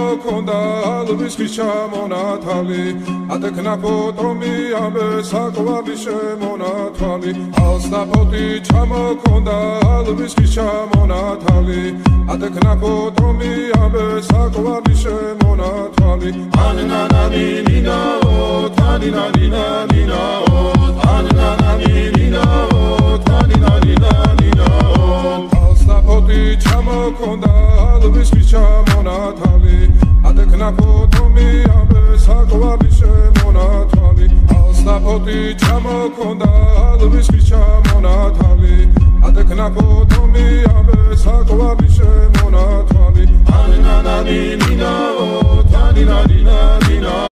ჩამოქონდა ალვის ხის ჩამონათალი ატექნა ფოტომი ამე საკვარი შემონათვალი ალსნაფოთი ჩამოქონდა ალვის ხის ჩამონათალი ატექნა ფოტომი ამე საკვარი შემონათვალი ანანანინინაო თანინანინანინაო ანანანინინაო თანინანინანინაო ალსნაფოთი ჩამოქონდა ალვის ხის ჩამონათალი ატექნა ფოტომი ამე საკვარი შემონათვალი ალსნაფოთი ჩამოქონდა ალვის ხის ჩამონათალი ატექნა ფოტომი ამე საკვარი შემონათვალი ანანანინინაო თანინანინანინაო